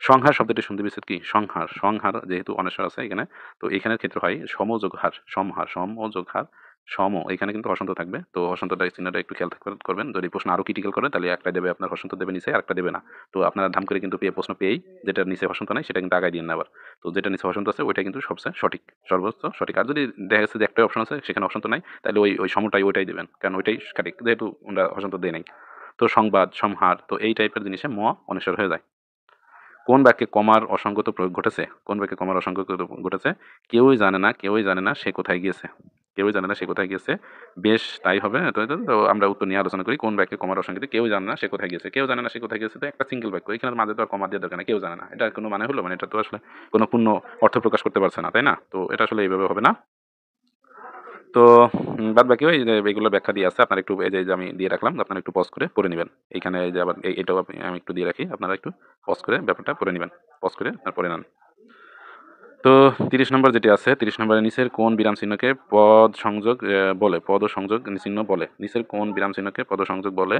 সংহার শব্দটি সন্ধি বিচ্ছেদ কি? সংহার, সংহার যেহেতু অনেশ্বর আছে এখানে, তো এখানের ক্ষেত্রে হয় সমযোগ হার, সমহার, সমযোগ হার, সম, এখানে কিন্তু হসন্ত থাকবে। তো হসন্তটা চিহ্নটা একটু খেয়াল করবেন। যদি প্রশ্ন আরো ক্রিটিক্যাল করে, তাহলে একটা দেবে আপনার হসন্ত দেবে নিচে, আরেকটা দেবে না। তো আপনারা ধাম করে কিন্তু পেয়ে প্রশ্ন পেয়েই, যেটা নিচে হসন্ত নাই সেটা কিন্তু আগায় দিয়ে না আবার। তো যেটা নিচে হসন্ত আছে ওইটা কিন্তু সবচেয়ে সঠিক, সর্বোচ্চ সঠিক। আর যদি দেখা যাচ্ছে যে একটাই অপশন আছে সেখানে হসন্ত নাই, তাহলে ওই সমটাই ওইটাই দেবেন, কারণ ওইটাই সঠিক, যেহেতু আমরা হসন্ত দেই নাই। তো সংবাদ, সংহার, তো এই টাইপের জিনিসে অনেশ্বর হয়ে যায়। কোন বাক্যে কমার অসঙ্গত প্রয়োগ ঘটেছে? কোন বাক্যে কমার অসঙ্গত ঘটেছে? কেউই জানে না, কেউই জানে না সে কোথায় গিয়েছে। কেউই জানে না সে কোথায় গিয়েছে। বেশ তাই হবে। তো আমরা উত্তর নিয়ে আলোচনা করি। কোন বাক্যে কমার অসঙ্গতি? কেউ জানে না সে কোথায় গিয়েছে। কেউ জানে না সে কোথায় গিয়েছে, তো একটা সিঙ্গেল বাক্য। এখানের মাঝে তো আর কমা দেওয়ার দরকার নেই। কেউ জানে না। এটা কোনো মানে হলো? মানে এটা তো আসলে কোনো পূর্ণ অর্থ প্রকাশ করতে পারছে না, তাই না? তো এটা আসলে এইভাবে হবে না। তো বাদবাকি ওই যে এগুলোর ব্যাখ্যা দিয়ে আছে। আপনারা একটু এই যে আমি দিয়ে রাখলাম, আপনারা একটু পজ করে পড়ে নিবেন। এইখানে এই যে আবার এটাও আমি একটু দিয়ে রাখি। আপনারা একটু পজ করে ব্যাপারটা পড়ে নিবেন। পজ করে পড়ে নেন। তো 30 নম্বর যেটি আছে, 30 নম্বরের নিচের কোন বিরাম চিহ্নকে পদ সংযোগ বলে? পদ সংযোগ চিহ্ন বলে। নিচের কোন বিরাম চিহ্নকে পদ সংযোগ বলে?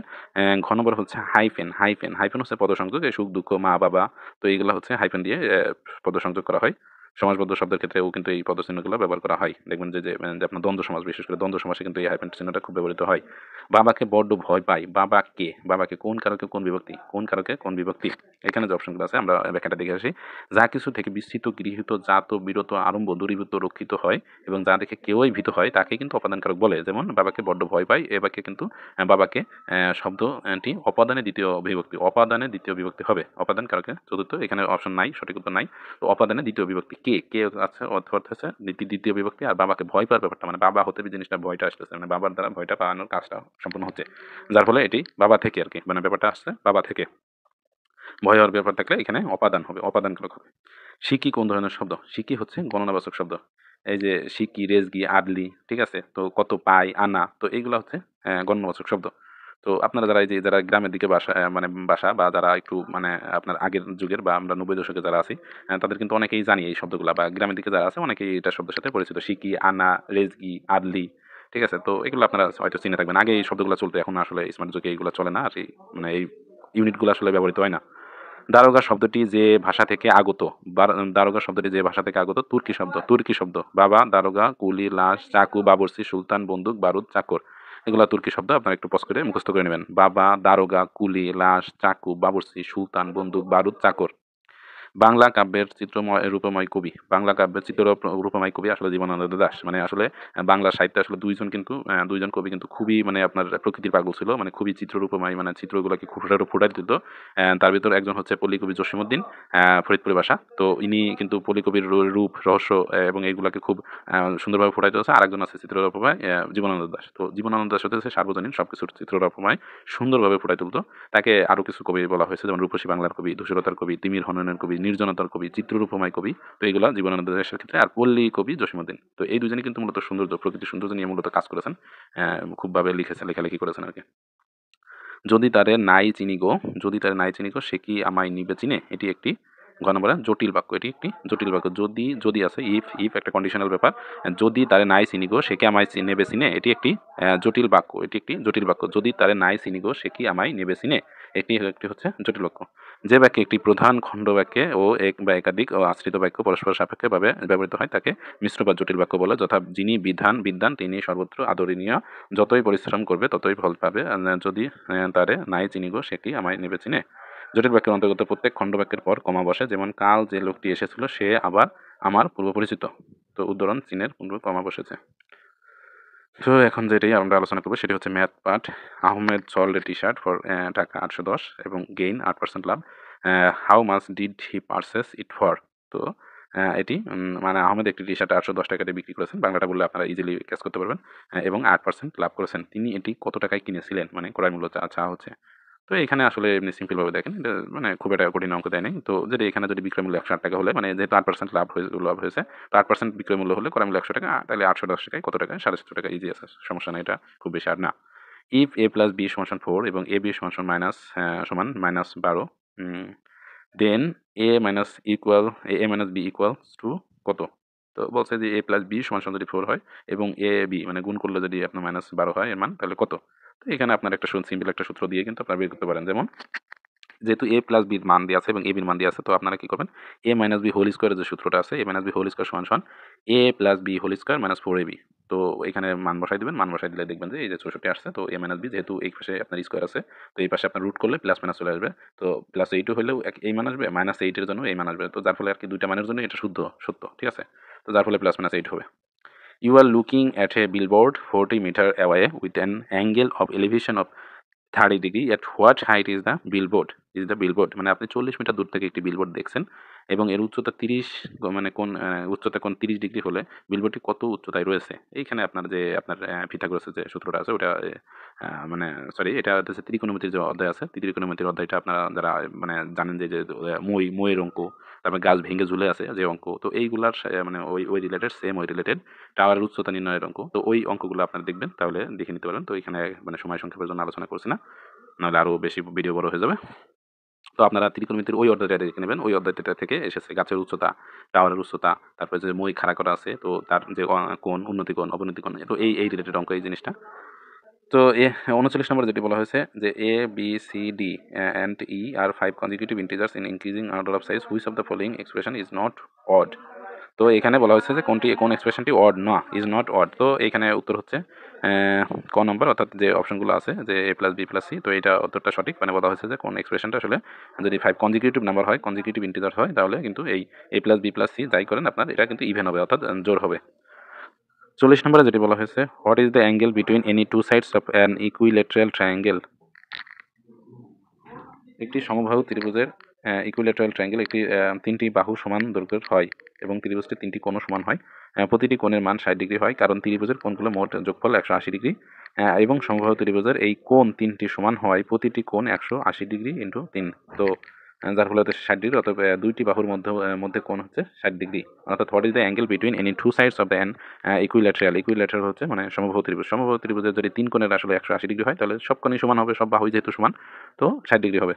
ঘ নম্বর হচ্ছে হাইফেন। হাইফেন, হাইফেন হচ্ছে পদ সংযোগ। এই সুখ, দুঃখ, মা, বাবা, তো এইগুলা হচ্ছে হাইফেন দিয়ে পদ সংযোগ করা হয়। সমাসবদ্ধ শব্দের ক্ষেত্রেও কিন্তু এই পদ চিহ্নগুলো ব্যবহার করা হয়। দেখবেন যে আপনার দ্বন্দ্ব সমাস, বিশেষ করে দ্বন্দ্ব সমাসে কিন্তু এই হাইফেন চিহ্নটা খুব ব্যবহৃত হয়। বাবাকে বড্ড ভয় পাই। বাবাকে, বাবাকে কোন কারকে কোন বিভক্তি? কোন কারকে কোন বিভক্তি? এখানে যে অপশনগুলো আছে আমরা ব্যাখ্যাটা দেখে আসি। যা কিছু থেকে বিস্তৃত, গৃহীত, জাত, বিরত, আরম্ভ, দূরীভূত, রক্ষিত হয় এবং যা দেখে কেউই ভীত হয়, তাকে কিন্তু অপাদানকারক বলে। যেমন বাবাকে বড্ড ভয় পাই, এ বাক্যে কিন্তু বাবাকে শব্দটি অপাদানে দ্বিতীয় বিভক্তি, অপাদানে দ্বিতীয় বিভক্তি হবে। অপাদান কারকে চতুর্থ, এখানে অপশন নাই, সঠিক উত্তর নাই। তো অপাদানে দ্বিতীয় বিভক্তি কে, কে আছে অর্থ হচ্ছে দ্বিতীয় বিভক্তি। আর বাবাকে ভয় পাওয়ার ব্যাপারটা, মানে বাবা হতে জিনিসটা ভয়টা আসতেছে, মানে বাবার দ্বারা ভয়টা পাওয়ানোর কাজটা সম্পূর্ণ হচ্ছে, যার ফলে এটি বাবা থেকে আর কি, মানে ব্যাপারটা আসছে বাবা থেকে। ভয় হওয়ার ব্যাপার থাকলে এখানে অপাদান হবে, অপাদানকারক হবে। সিকি কোন ধরনের শব্দ? সিকি হচ্ছে গণনাবাচক শব্দ। এই যে সিকি, রেজগি, আদলি, ঠিক আছে? তো কত, পাই, আনা, তো এইগুলা হচ্ছে গণনাবাচক শব্দ। তো আপনারা যারা এই যে যারা গ্রামের দিকে বাসা বা যারা একটু মানে আপনার আগের যুগের বা আমরা 90 দশকে যারা আছি, তাদের কিন্তু অনেকেই জানি এই শব্দগুলা, বা গ্রামের দিকে যারা আছে অনেকেই এটা শব্দের সাথে পরিচিত। সিকি, আনা, রেজগি, আদলি, ঠিক আছে? তো এগুলো আপনারা হয়তো চিনে থাকবেন। আগে এই শব্দগুলো চলতো, এখন আসলে স্মার্ট যুগে এইগুলো চলে না, আর এই মানে এই ইউনিটগুলো আসলে ব্যবহৃত হয় না। দারোগা শব্দটি যে ভাষা থেকে আগত, দারোগা শব্দটি যে ভাষা থেকে আগত, তুর্কি শব্দ, তুর্কি শব্দ। বাবা, দারোগা, কুলি, লাশ, চাকু, বাবরচি, সুলতান, বন্দুক, বারুদ, চাকর, এগুলা তুর্কি শব্দ। আপনারা একটু পজ করে মুখস্থ করে নেবেন। বাবা, দারোগা, কুলি, লাশ, চাকু, বাবরচি, সুলতান, বন্দুক, বারুদ, চাকর। বাংলা কাব্যের চিত্রময় রূপময় কবি, বাংলা কাব্যের রূপময় কবি আসলে জীবনানন্দ দাশ। মানে আসলে বাংলা সাহিত্যে আসলে দুইজন কবি কিন্তু খুবই মানে আপনার প্রকৃতির পাগল ছিল, মানে খুবই চিত্ররূপময়, মানে চিত্রগুলোকে খুব ফুটাই তুলত। তার ভিতর একজন হচ্ছে পল্লী কবি জসীমউদ্দিন, ফরিদপুরের বাসা। তো ইনি কিন্তু পল্লী কবির রূপ রহস্য এবং এইগুলাকে খুব সুন্দরভাবে ফুটাই তুলেছে। আরেকজন আছে চিত্ররূপময় জীবনানন্দ দাশ। তো জীবনানন্দ দাস হচ্ছে সার্বজনীন সবকিছুর চিত্ররূপময় সুন্দরভাবে ফুটাই তুলতো। তাকে আরো কিছু কবি বলা হয়েছে, যেমন রূপসী বাংলার কবি, ধূসরতার কবি, তিমির হননের কবি, নির্জনতার কবি, চিত্ররূপময় কবি। তো এইগুলা জীবনানন্দ দাশের ক্ষেত্রে। আর পল্লী কবি জসীমউদ্দিন। তো এই দুজনই কিন্তু মূলত সৌন্দর্য, প্রকৃতির সৌন্দর্য নিয়ে মূলত কাজ করেছেন, খুবভাবে লিখেছেন, লেখালেখি করেছেন আর কি। যদি তারে নাই চিনি গো, যদি তারে নাই চিনি গো সে কি আমায় নিবে চিনে, এটি একটি ঘ নম্বরে জটিল বাক্য, এটি একটি জটিল বাক্য। যদি আছে, ইফ একটা কন্ডিশনাল ব্যাপার। যদি তারে নাই চিনি গো সে কি আমায় নেবে চিনে, এটি একটি জটিল বাক্য, এটি একটি জটিল বাক্য। যদি তারে নাই চিনি গো সে কি আমায় নেবে চিনে, একটি হচ্ছে জটিল বাক্য। যে বাক্যে একটি প্রধান খণ্ড বাক্যে ও এক বা একাধিক ও আশ্রিত বাক্য পরস্পর সাপেক্ষভাবে ব্যবহৃত হয় তাকে মিশ্র বা জটিল বাক্য বলে। যথা যিনি বিদ্বান তিনি সর্বত্র আদরণীয়, যতই পরিশ্রম করবে ততই ফল পাবে। যদি তারে নাই চিনি গো সে কি আমায় নেবে চিনে। জটিল বাক্যের অন্তর্গত প্রত্যেক খণ্ড বাক্যের পর কমা বসে, যেমন কাল যে লোকটি এসেছিল সে আবার আমার পূর্ব পরিচিত। তো উদাহরণ চিনের পূর্বে কমা বসেছে। তো এখন যেটাই আমরা আলোচনা করবো সেটি হচ্ছে math part. Ahmed sold A T shirt for টাকা 810 এবং gain 8% love. How much did he purchase it for. তো এটি মানে আহমেদ একটি টি শার্ট 810 টাকা দিয়ে বিক্রি করেছেন, বাংলাটা বললে আপনারা ইজিলি ক্যাচ করতে পারবেন। এবং 8% লাভ করেছেন। তিনি এটি কত টাকায় কিনেছিলেন, মানে ক্রয় মূল্য চা হচ্ছে। তো এখানে আসলে এমনি সিম্পলভাবে দেখেন, এটা মানে খুব একটা কঠিন অঙ্ক দেয় নাই। তো যদি এখানে যদি বিক্রয় মূল্য 108 টাকা হলে, মানে যেহেতু 8% লাভ হয়েছে, তো 8% বিক্রয় মূল্য হলে ক্রয় মূল্য 100 টাকা, তাহলে 810 টাকায় কত টাকা, 750 টাকা ইজি আছে, সমস্যা নেই, এটা খুব বেশি আর না। ইফ এ প্লাস বি সমান 4 এবং এ বি সমান minus 12, then A minus B equals to কত। তো বলছে যে এ প্লাস বি সমান সমান যদি 4 হয় এবং এ বি মানে গুণ করলে যদি আপনার -12 হয় এর মান, তাহলে কত। তো এখানে আপনার একটা সিম্পল একটা সূত্র দিয়ে কিন্তু আপনারা বের করতে পারেন। যেমন যেহেতু এ প্লাস বির মান দিয়ে আছে এবং এ বির মান দিয়ে আছে, তো আপনারা কি করবেন, এ মাইনাস বি হোল স্কোয়ারের যে সূত্রটা আছে, a minus b whole square সমান সমান a plus b whole square minus 4ab। তো এখানে মান বসাই দিবেন, মান বসাই দিলে দেখবেন যে এই যে 64 আসছে। তো এ মাইনাস বি যেহেতু এই পাশে আপনার স্কোয়ার আছে, তো এই পাশে আপনার রুট করলে প্লাস মাইনাস চলে আসবে। তো প্লাস 8 হলেও এই মান আসবে, -8 এর জন্য এই মান আসবে। তো যার ফলে আর কি দুইটা মানের জন্য এটা সত্য, ঠিক আছে। তো যার ফলে +-8 হবে। You are looking at a billboard 40 meter away with an angle of elevation of 30 degree. At what height is the billboard? মানে আপনি 40 মিটার দূর থেকে একটি বিলবোর্ড দেখছেন এবং এর উচ্চতা 30 মানে উচ্চতা কোণ 30 ডিগ্রি হলে বিলবোর্ডটি কত উচ্চতায় রয়েছে। এইখানে আপনার যে আপনার পিথাগোরাসের যে সূত্রটা আছে ওটা মানে সরি, এটা হচ্ছে ত্রিকোণমিতির যে অধ্যায় আছে, ত্রিকোণমিতির অধ্যায়টা আপনারা যারা মানে জানেন যে মইয়ের অঙ্ক, তারপর গাছ ভেঙে ঝুলে আছে যে অঙ্ক, তো এইগুলার মানে ওই রিলেটেড টাওয়ারের উচ্চতা নির্ণয়ের অঙ্ক। তো ওই অঙ্কগুলো আপনারা দেখবেন, তাহলে দেখে নিতে পারেন। তো এখানে মানে সময় সংক্ষেপের জন্য আলোচনা করছি না, নাহলে আরও বেশি ভিডিও বড় হয়ে যাবে। তো আপনারা ত্রিকোণমিতির ওই অধ্যায়টা দেখে নেবেন। ওই অধ্যায়টা থেকে এসেছে গাছের উচ্চতা, টাওয়ারের উচ্চতা, তারপরে যে মই খাড়া করা আছে, তো তার যে কোণ, উন্নতি কোণ, অবনতি কোণ, তো এই রিলেটেড অঙ্ক এই জিনিসটা। তো 39 নম্বরে যেটি বলা হয়েছে যে a B c d and e are 5 consecutive integers in increasing order of size, which of the following expression is not odd। তো এখানে বলা হয়েছে যে কোন এক্সপ্রেশনটি অড না, ইজ নট অড। তো এখানে উত্তর হচ্ছে ক নম্বর, অর্থাৎ যে অপশনগুলো আছে যে এ প্লাস বি প্লাস সি। তো এটা উত্তরটা সঠিক, মানে বলা হয়েছে যে কোন এক্সপ্রেশনটা আসলে যদি 5 কনজিকিউটিভ নাম্বার হয়, কনজিকিউটিভ ইন্টিজার হয়, তাহলে কিন্তু এই এ প্লাস বি প্লাস সি যাই করেন আপনার এটা কিন্তু ইভেন হবে, অর্থাৎ জোর হবে। 40 নম্বরে যেটি বলা হয়েছে, what is the angle between any two sides of an equilateral triangle. একটি সমবাহু ত্রিভুজের ইকুইলেটারাল ট্রায়াঙ্গেল একটি 3টি বাহু সমান দৈর্ঘ্যের হয় এবং ত্রিভুজটির 3টি কোণও সমান হয়। প্রতিটি কোণের মান 60 ডিগ্রি হয়, কারণ ত্রিভুজের কোণগুলো মোট যোগফল 180 ডিগ্রি। এবং সমবাহু ত্রিভুজের এই কোণ 3টি সমান হওয়ায় প্রতিটি কোণ 180 ডিগ্রি ইন্টু 3। তো যার ফলে হচ্ছে 60 ডিগ্রি, অথবা দুইটি বাহুর মধ্যে কোণ হচ্ছে 60 ডিগ্রি। অর্থাৎ what is the angle between any two sides of the an equilateral হচ্ছে মানে সমবাহু ত্রিভুজের যদি 3 কোণের আসলে 180 ডিগ্রি হয়, তাহলে সব কোণই সমান হবে, সব বাহুই যেহেতু সমান, তো 60 ডিগ্রি হবে।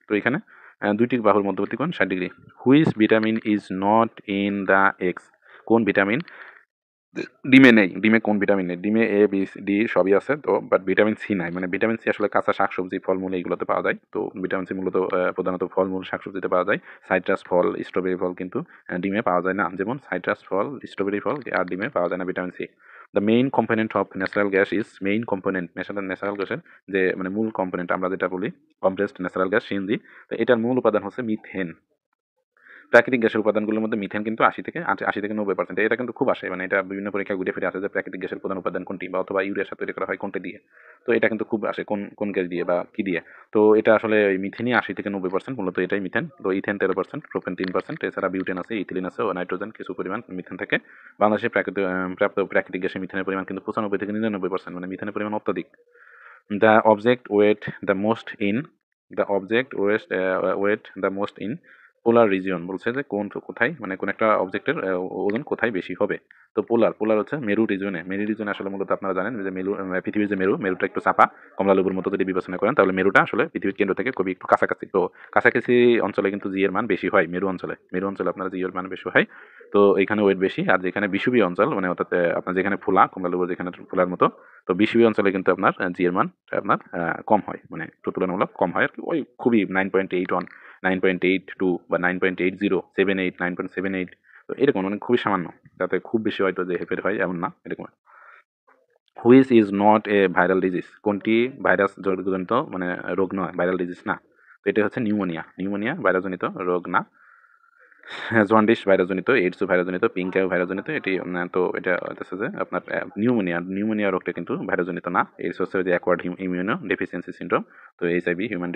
তো এখানে দুইটি বাহুর মধ্যবর্তী কোণ 60 degree. Which vitamin is not in the eggs. কোন ভিটামিন ডিমে নেই, ডিমে কোন ভিটামিন নেই। ডিমে এ বি ডি সবই আছে, তো বাট ভিটামিন সি নাই। মানে ভিটামিন সি আসলে কাঁচা শাকসবজি ফলমূল এইগুলোতে পাওয়া যায়। তো ভিটামিন সি মূলত প্রধানত ফলমূল শাকসবজিতে পাওয়া যায়। সাইট্রাস ফল, স্ট্রবেরি ফল কিন্তু ডিমে পাওয়া যায় না। যেমন সাইট্রাস ফল, স্ট্রবেরি ফল আর ডিমে পাওয়া যায় না vitamin C. The main component of natural gas is natural গ্যাসের যে মানে মূল কম্পোনেন্ট আমরা যেটা বলি কম্প্রেসড ন্যাচারাল গ্যাস সিএনজি, তো এটার মূল উপাদান হচ্ছে মিথেন। প্রাকৃতিক গ্যাসের উপাদানগুলোর মধ্যে মিথেন কিন্তু 80 থেকে 90%, এটা কিন্তু খুব আসে, মানে এটা বিভিন্ন পরীক্ষা ঘুরে ফিরে আসে যে প্রাকৃতিক গ্যাসের প্রধান উপাদান কোনটি, বা অথবা ইউরিয়ার সাথে তৈরি করা হয় কোনটি দিয়ে। তো এটা কিন্তু খুব আসে কোন কোন গ্যাস দিয়ে বা কি দিয়ে। তো এটা আসলে ওই মিথেনই 80 থেকে 90%, মূলত এটাই মিথেন। তো ইথেন 13%, প্রোপেন 3%, এছাড়া বিউটেন আছে, ইথিলিন আছে ও নাইট্রোজেন কিছু পরিমাণ মিথেন থাকে। বাংলাদেশে প্রাপ্ত প্রাকৃতিক গ্যাসের মিথেনের পরিমাণ কিন্তু 95 থেকে 99%, মানে মিথেনের পরিমাণ অত্যাধিক। The object weight the most in the object weight the most in polar region, বলছে যে কোথায়, মানে কোন একটা অবজেক্টের ওজন কোথায় বেশি হবে। তো পোলার হচ্ছে মেরু রিজনে আসলে মূলত আপনারা জানেন যে পৃথিবীর যে মেরুটা একটু চাপা, কমলা লেবুর মতো যদি বিবেচনা করেন, তাহলে মেরুটা আসলে পৃথিবীর কেন্দ্র থেকে খুবই একটু কাছাকাছি। তো কাছাকাছি অঞ্চলে কিন্তু জি এর মান বেশি হয়, মেরু অঞ্চলে আপনার জি এর মান বেশি হয়। তো এখানে ওয়েট বেশি। আর যেখানে বিষুবীয় অঞ্চল, মানে অর্থাৎ আপনার যেখানে ফোলা, কমলা লেবু যেখানে ফোলার মতো, তো বিষুবীয় অঞ্চলে কিন্তু আপনার জি এর মান আপনার কম হয়, মানে একটু তুলনামূলক কম হয় আর কি, ওই খুবই 9.81, 9.82 বা 9.80, 78, 9.78, তো এরকম মানে খুবই সামান্য, যাতে খুব বেশি হয়তো যে হেফের হয় এমন না, এরকম। Which is not A viral disease, কোনটি ভাইরাস জনিত মানে রোগ নয়, ভাইরাল ডিজিজ না। তো এটা হচ্ছে নিউমোনিয়া ভাইরাসজনিত রোগ না। জন্ডিস ভাইরাসজনিত, এইডস ভাইরাসজনিত, পিঙ্ক আই ভাইরাসজনিত, এটি তো এটা হচ্ছে যে আপনার নিউমোনিয়া রোগটা কিন্তু ভাইরাসজনিত না। এইডস হচ্ছে যে অ্যাকোয়ার্ড ইমিউনো ডেফিসিয়েন্সি সিনড্রোম। তো HIV human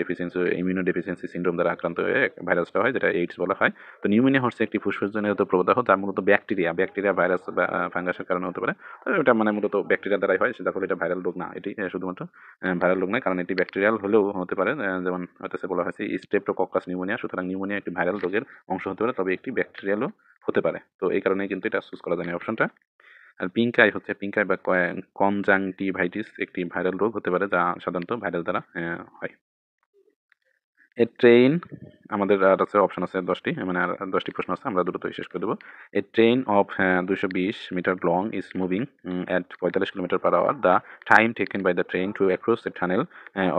immuno deficiency syndrome দ্বারা আক্রান্ত হয়ে ভাইরাসটা হয়, যেটা এইডস বলা হয়। তো নিউমোনিয়া হচ্ছে একটি ফুসফুসজনিত প্রদাহ, যা মূলত ব্যাকটেরিয়া ভাইরাস বা ফাঙ্গাসের কারণে হতে পারে। তো এটা মানে মূলত ব্যাকটেরিয়া দ্বারাই হয়, সেটা ফলে এটা ভাইরাল রোগ না। এটি শুধুমাত্র ভাইরাল রোগ নয়, কারণ এটি ব্যাকটেরিয়াল হলেও হতে পারে, যেমন হচ্ছে বলা হয়েছে স্ট্রেপ্টোকক্কাস নিউমোনিয়া। সুতরাং নিউমোনিয়া একটি ভাইরাল রোগের অংশ হতে পারে, তবে একটি ব্যাকটেরিয়ালও হতে পারে। তো এই কারণেই কিন্তু এটা চুজ করা যায় না অপশনটা। আর পিঙ্ক আই বা কনজাংটিভাইটিস একটি ভাইরাল রোগ হতে পারে, যা সাধারণত ভাইরাস দ্বারা হয়। এ ট্রেন, আমাদের আর আছে অপশন আছে 10টি, মানে আর 10টি প্রশ্ন আছে, আমরা দ্রুতই শেষ করে দেবো। A train of 220 metre long is moving at 45 kilometre per hour. The time taken by the train to across the tunnel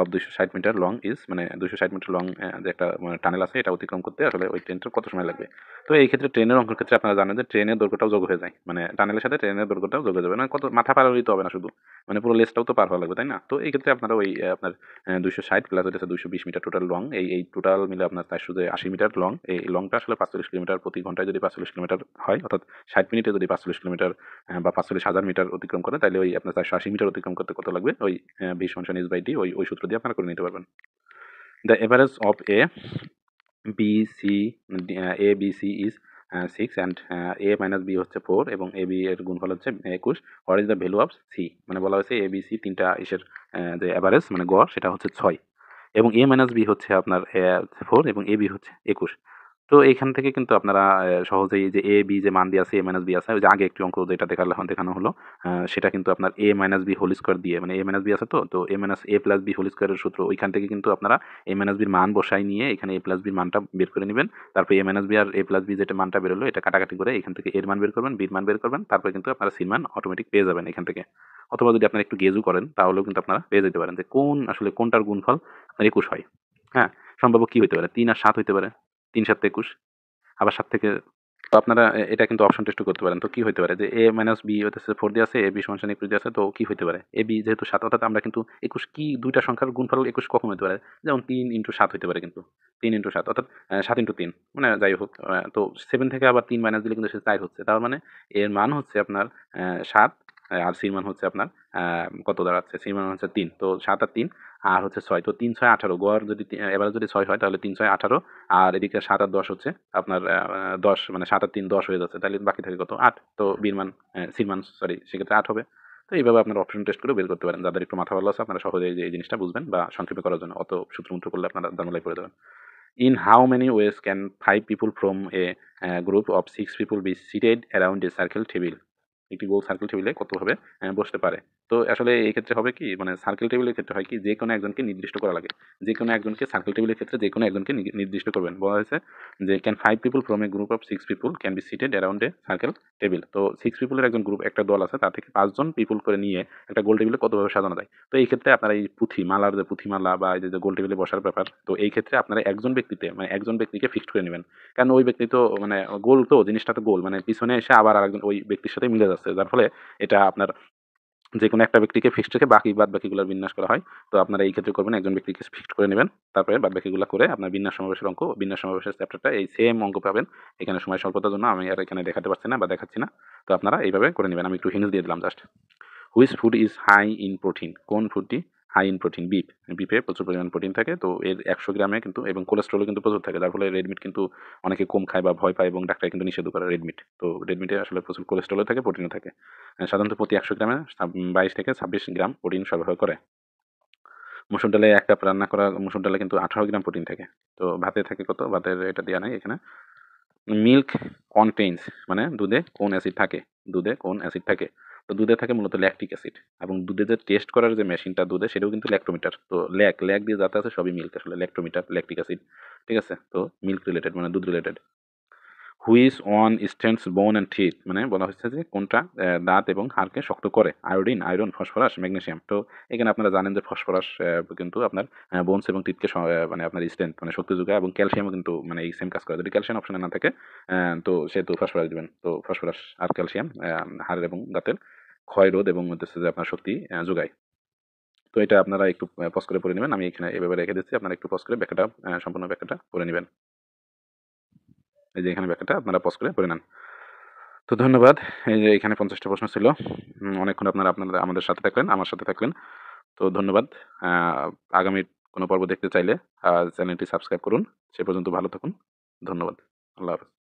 of 260 metre long is, মানে 260 মিটার লং যে একটা টানেল আছে, এটা অতিক্রম করতে আসলে ওই ট্রেনটার কত সময় লাগবে। তো এই ক্ষেত্রে ট্রেনের অঙ্কের ক্ষেত্রে আপনারা জানেন যে ট্রেনের দৈর্ঘ্যটাও যোগ হয়ে যায়, মানে টানেলের সাথে ট্রেনের দৈর্ঘ্যটাও যোগ হয়ে যাবে, মানে কত মাথা পার হইতে হবে না শুধু, মানে পুরো লেজটাও তো পার হওয়া লাগবে, তাই না? তো এই ক্ষেত্রে আপনারা ওই আপনার 260 প্লাস হচ্ছে 220 মিটার টোটাল লং, এই টোটাল মিলে আপনার 480 মিটার লং। এই লংটা আসলে 45 কিলোমিটার প্রতি ঘন্টায় যদি 45 কিলোমিটার হয়, অর্থাৎ 60 মিনিটে যদি 45 কিলোমিটার বা 45,000 মিটার অতিক্রম করে, তাহলে ওই আপনার 480 মিটার অতিক্রম করতে কত লাগবে, ওই 20 = h/d, ওই সূত্র দিয়ে আপনারা করে নিতে পারবেন। The average of B C A B C is 6 and A minus B হচ্ছে 4 এবং এ বি এর গুণফল হচ্ছে 21। What is the value of C, মানে বলা হয়েছে এ বি সি তিনটা ইসের যে অ্যাভারেজ মানে গড়, সেটা হচ্ছে 6 এবং এ মাইনাস বি হচ্ছে আপনার 4 এবং এ বি হচ্ছে 21। তো এইখান থেকে কিন্তু আপনারা সহজেই যে এ বি যে মান দিয়ে আছে, এ মাইনাস বি আছে, ওই যে আগে একটি অঙ্ক যেটা দেখানো হলো, সেটা কিন্তু আপনার এ মাইনাস বি হোল স্কোয়ার দিয়ে, মানে এ মাইনাস বি আছে, তো এ মাইনাস এ প্লাস বি হোল স্কোয়ারের সূত্র, ওইখান থেকে কিন্তু আপনারা এ মাইনাস বির মান বসাই নিয়ে এখানে এ প্লাস বির মানটা বের করে নেবেন। তারপর এ মাইনাস বি আর এ প্লাস বি যেটা মানটা বেরোলো, এটা কাটাকাটি করে এখান থেকে এর মান বের করবেন, বির মান বের করবেন, তারপরে কিন্তু আপনারা সির মান অটোমেটিক পেয়ে যাবেন এখান থেকে। অথবা যদি আপনারা একটু গেজও করেন, তাহলেও কিন্তু আপনারা পেয়ে যেতে পারেন যে কোনটার গুণফল আপনার 21 হয়। হ্যাঁ, সম্ভাব্য কি হতে পারে, 3 আর 7 হইতে পারে, 3 7 21, আবার 7 থেকে। তো আপনারা এটা কিন্তু অপশন টেস্ট করতে পারেন। তো কি হইতে পারে যে এ মাইনাস বি হতেছে 4 দিয়ে আছে, এ বি সমান 21 দিয়ে আছে, তো কি হইতে পারে, এ বি যেহেতু 7, অর্থাৎ আমরা কিন্তু 21 কি দুইটা সংখ্যার গুণফল 21 কখন হতে পারে, যেমন 3 × 7 হইতে পারে, কিন্তু 3 × 7 অর্থাৎ 7 × 3, মানে যাই হোক, তো 7 থেকে আবার 3 মাইনাস দিলে কিন্তু সে 4 হচ্ছে, তার মানে এর মান হচ্ছে আপনার 7, আর সির মান হচ্ছে আপনার কত দাঁড়াচ্ছে, সির মান হচ্ছে 3। তো 7 আর 3 আর হচ্ছে 6, তো 3 6 18, গড় যদি এবারে যদি 6 হয় তাহলে 3 6 18, আর এদিকে 7 আর 10 হচ্ছে আপনার 10, মানে 7 আর 3 10 হয়ে যাচ্ছে, তাহলে বাকি থাকে কত, 8। তো বির মান সির মান সরি সেক্ষেত্রে 8 হবে। তো এইভাবে আপনারা অপশন টেস্ট করে বের করতে পারেন। যাদের একটু মাথা ভালো আছে, আপনারা সহজে এই জিনিসটা বুঝবেন, বা সংক্ষেপে করার জন্য অত সূত্রমন্ত্র করলে আপনারা দার্মলাই পড়ে দেবেন। In how many ways can 5 people from a group of 6 people be seated around a circle table? একটি গোল সার্কেল টেবিলে কতভাবে বসতে পারে। তো আসলে এই ক্ষেত্রে হবে কি, মানে সার্কেল টেবিলের ক্ষেত্রে হয় কি, যে কোনো একজনকে নির্দিষ্ট করা লাগে, যে কোনো একজনকে সার্কেল টেবিলের ক্ষেত্রে যে কোনো একজনকে নির্দিষ্ট করবেন। বলা হয়েছে যে can 5 people from a group of 6 people can be seated around A circle table. তো 6 পিপলের একজন গ্রুপ, একটা দল আছে, তার থেকে 5 জন পিপল করে নিয়ে একটা গোল টেবিলে কতভাবে সাজানো যায়। তো এই ক্ষেত্রে আপনারা এই মালার যে পুঁথিমালা বা এই যে গোল টেবিলে বসার ব্যাপার, তো এই ক্ষেত্রে আপনারা একজন ব্যক্তিকে ফিক্সড করে নেবেন, কারণ ওই ব্যক্তি তো মানে গোল, তো জিনিসটা তো গোল, মানে পিছনে এসে আবার আরেকজন ওই ব্যক্তির সাথে মিলে যাচ্ছে, যার ফলে এটা আপনার যে কোনো একটা ব্যক্তিকে ফিক্সড রেখে বাদ বাকিগুলোর বিন্যাস করা হয়। তো আপনারা এই ক্ষেত্রে করবেন, একজন ব্যক্তিকে ফিক্সড করে নেবেন, তারপরে বাদ বাকিগুলো করে আপনার বিন্যাস সমাবেশের অঙ্ক, বিন্যাস সমাবেশের চ্যাপ্টারটা এই সেম অঙ্ক পাবেন। এখানে সময় স্বল্পতার জন্য আমি আর এখানে দেখাতে পারছি না বা দেখাচ্ছি না। তো আপনারা এইভাবে করে নেবেন। আমি একটু হিন্টস দিয়ে দিলাম just. Which food is high in protein? কোন ফুডটি হাই ইন প্রোটিন? বিফ। বিফে প্রচুর পরিমাণ প্রোটিন থাকে, তো এর 100 গ্রামে কিন্তু, এবং কোলেস্ট্রলও কিন্তু প্রচুর থাকে, যার ফলে রেড মিট কিন্তু অনেকে কম খায় বা ভয় পায়, এবং ডাক্তার কিন্তু নিষেধ করে রেড মিট। তো রেড মিটে আসলে প্রচুর কোলেস্ট্রলও থাকে, প্রোটিনও থাকে। সাধারণত প্রতি 100 গ্রামে 22 থেকে 26 গ্রাম প্রোটিন সরবরাহ করে। মসুর ডালে 1 কাপ রান্না করা মসুর ডালে কিন্তু 18 গ্রাম প্রোটিন থাকে। তো ভাতে থাকে কত? ভাতের এটা দেওয়া নাই এখানে। মিল্ক কন্টেইনস, মানে দুধে কোন অ্যাসিড থাকে? দুধে কোন অ্যাসিড থাকে? তো দুধে থাকে মূলত ল্যাকটিক অ্যাসিড, এবং দুধে যে টেস্ট করার যে মেশিনটা দুধে, সেটাও কিন্তু ল্যাক্টোমিটার। তো ল্যাক দিয়ে যাতে আছে সবই মিল্ক, আসলে ল্যাক্টোমিটার, ল্যাকটিক অ্যাসিড। ঠিক আছে? তো মিল্ক রিলেটেড মানে দুধ রিলেটেড। হুইচ ওয়ান স্ট্রেন্থস বোন অ্যান্ড টিথ, মানে বলা হচ্ছে যে কোনটা দাঁত এবং হাড়কে শক্ত করে? Iron, phosphorus, magnesium. তো এখানে আপনারা জানেন যে ফসফরাস কিন্তু আপনার বোনস এবং টিথকে মানে আপনার স্ট্রেংথ মানে শক্তি যোগায়, এবং ক্যালসিয়ামও কিন্তু মানে এই সেম কাজ করে। যদি ক্যালসিয়াম অপশনে না থাকে তো সেহেতু ফসফরাস দিবেন। তো ফসফরাস আর ক্যালসিয়াম হাড় এবং দাঁতের ক্ষয় রোধ এবং হচ্ছে যে আপনার শক্তি যোগায়। তো এটা আপনারা একটু পজ করে পড়ে নেবেন। আমি এখানে এভাবে রেখে দিচ্ছি, আপনারা একটু পজ করে ব্যাখ্যাটা সম্পূর্ণ ব্যাখ্যাটা পড়ে নেবেন। এই যে এখানে ব্যাখ্যাটা আপনারা পজ করে পড়ে নেন। তো ধন্যবাদ। এই যে এখানে 50টা প্রশ্ন ছিল। অনেকক্ষণ আপনারা আমাদের সাথে থাকলেন, আমার সাথে থাকলেন। তো ধন্যবাদ। আ আগামী কোনো পর্ব দেখতে চাইলে চ্যানেলটি সাবস্ক্রাইব করুন। সে পর্যন্ত ভালো থাকুন। ধন্যবাদ। আল্লাহ হাফেজ।